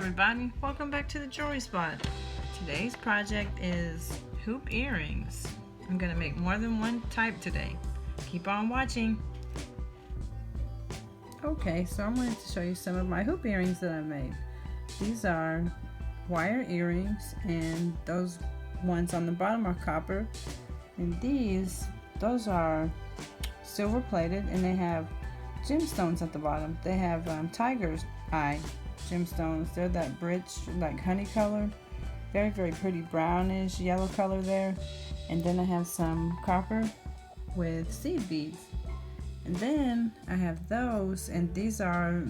everybody, welcome back to the Jewelry Spot. Today's project is hoop earrings. I'm going to make more than one type today. Keep on watching. Okay, so I'm going to show you some of my hoop earrings that I made. These are wire earrings, and those ones on the bottom are copper. And those are silver plated, and they have gemstones at the bottom. They have tiger's eye gemstones. They're that rich, like honey color. Very, very pretty brownish yellow color there. And then I have some copper with seed beads. And then I have those, and these are,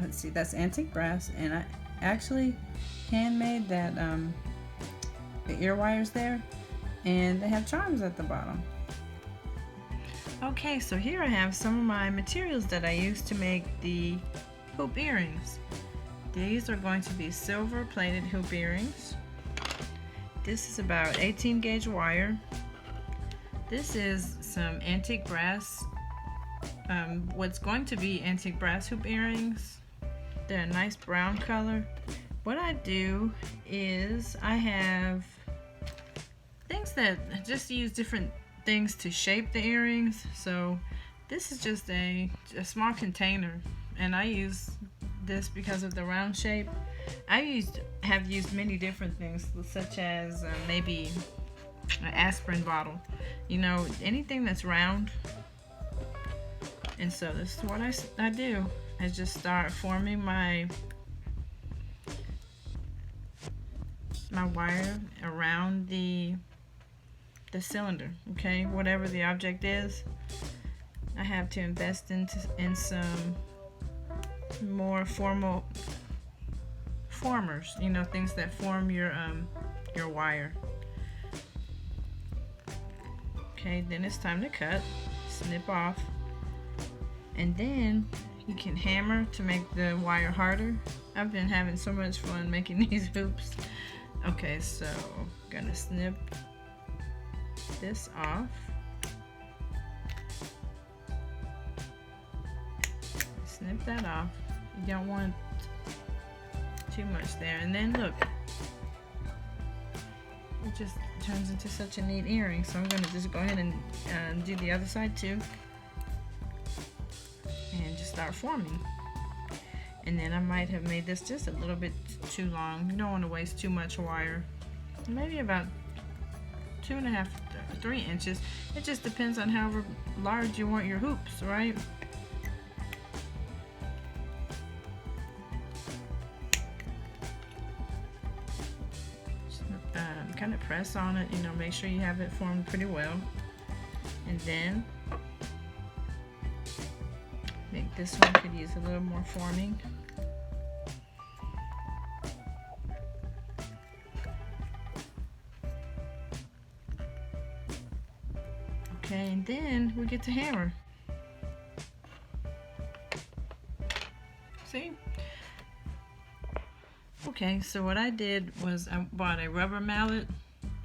let's see, that's antique brass, and I actually handmade that the ear wires there, and they have charms at the bottom. Okay, so here I have some of my materials that I used to make the hoop earrings. These are going to be silver plated hoop earrings. This is about 18 gauge wire. This is some antique brass, what's going to be antique brass hoop earrings. They're a nice brown color. What I do is I have things that just use different things to shape the earrings. So this is just a small container, and I use this because of the round shape. Have used many different things, such as maybe an aspirin bottle, anything that's round. And so this is what I do. I just start forming my wire around the cylinder. Okay, whatever the object is, I have to invest in some more formal formers, things that form your wire. Okay, then it's time to cut, snip off, and then you can hammer to make the wire harder. I've been having so much fun making these hoops. Okay, so I'm gonna snip this off. Snip that off. You don't want too much there. And then look, it just turns into such a neat earring. So I'm going to just go ahead and do the other side too, and just start forming. And then I might have made this just a little bit too long. You don't want to waste too much wire. Maybe about 2.5 to 3 inches. It just depends on how large you want your hoops, right? Kind of press on it, make sure you have it formed pretty well. And then make this one could use a little more forming. Okay, and then we get to hammer. See? Okay, so what I did was I bought a rubber mallet.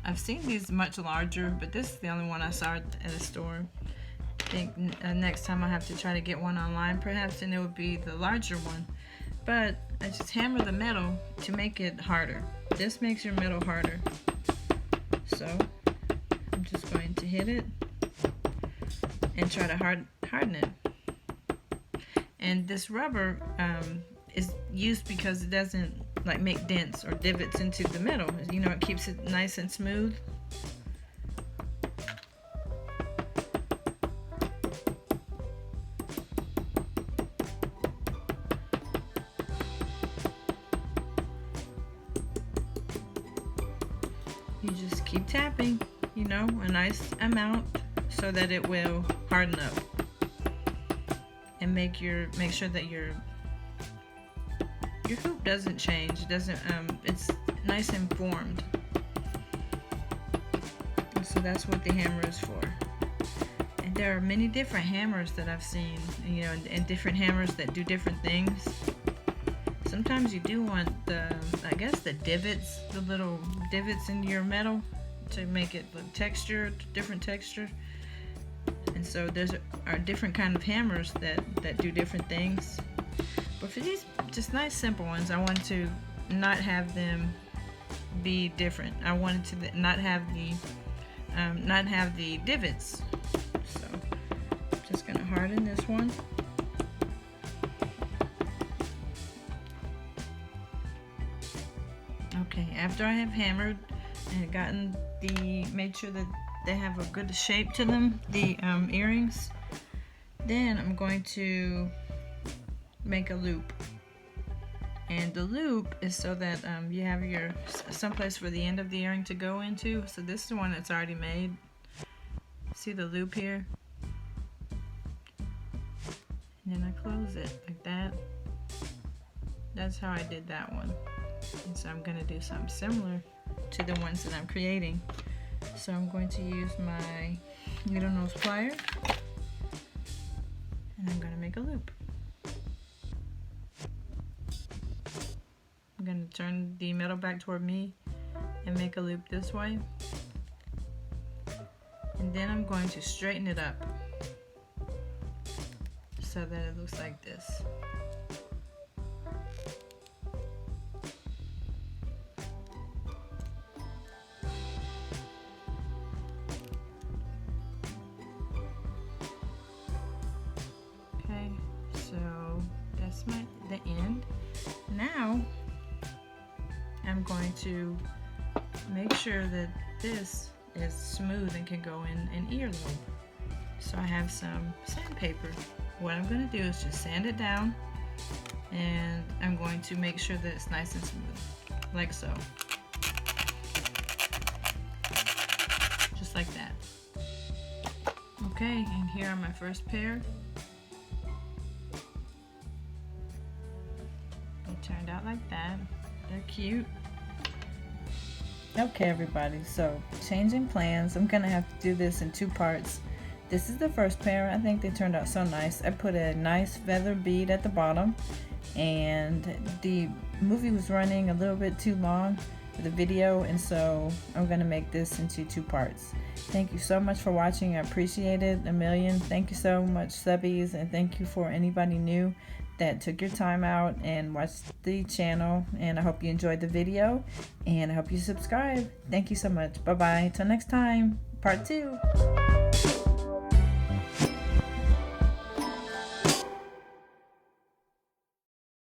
I've seen these much larger, but this is the only one I saw at a store. I think next time I have to try to get one online perhaps, and it would be the larger one. But I just hammer the metal to make it harder. This makes your metal harder. So I'm just going to hit it and try to harden it. And this rubber is used because it doesn't make dents or divots into the metal. It keeps it nice and smooth. You just keep tapping, a nice amount so that it will harden up and make sure that your hoop doesn't change. It doesn't. It's nice and formed. And so that's what the hammer is for. And there are many different hammers that I've seen, and different hammers that do different things. Sometimes you do want the divots, the little divots in your metal to make it look different texture. And so there are different kind of hammers that do different things. But for these just nice simple ones, I want to not have them be different. I wanted to not have the divots. So I'm just gonna harden this one. Okay, after I have hammered and made sure that they have a good shape to them, the earrings, then I'm going to make a loop. And the loop is so that you have someplace for the end of the earring to go into. So this is the one that's already made. See the loop here? And then I close it like that. That's how I did that one. And so I'm going to do something similar to the ones that I'm creating. So I'm going to use my needle nose plier, and I'm going to make a loop. I'm going to turn the metal back toward me and make a loop this way. And then I'm going to straighten it up so that it looks like this. Okay, so that's the end. Now I'm going to make sure that this is smooth and can go in an earlobe. So I have some sandpaper. What I'm going to do is just sand it down, and I'm going to make sure that it's nice and smooth, like so. Just like that. Okay, and here are my first pair. They turned out like that. They're cute. Okay everybody, so changing plans. I'm gonna have to do this in 2 parts. This is the first pair. I think they turned out so nice. I put a nice feather bead at the bottom, and the movie was running a little bit too long for the video, and so I'm gonna make this into 2 parts. Thank you so much for watching. I appreciate it a million. Thank you so much, subbies, and thank you for anybody new that took your time out and watched the channel. And I hope you enjoyed the video, and I hope you subscribe. Thank you so much. Bye bye. Till next time, part 2.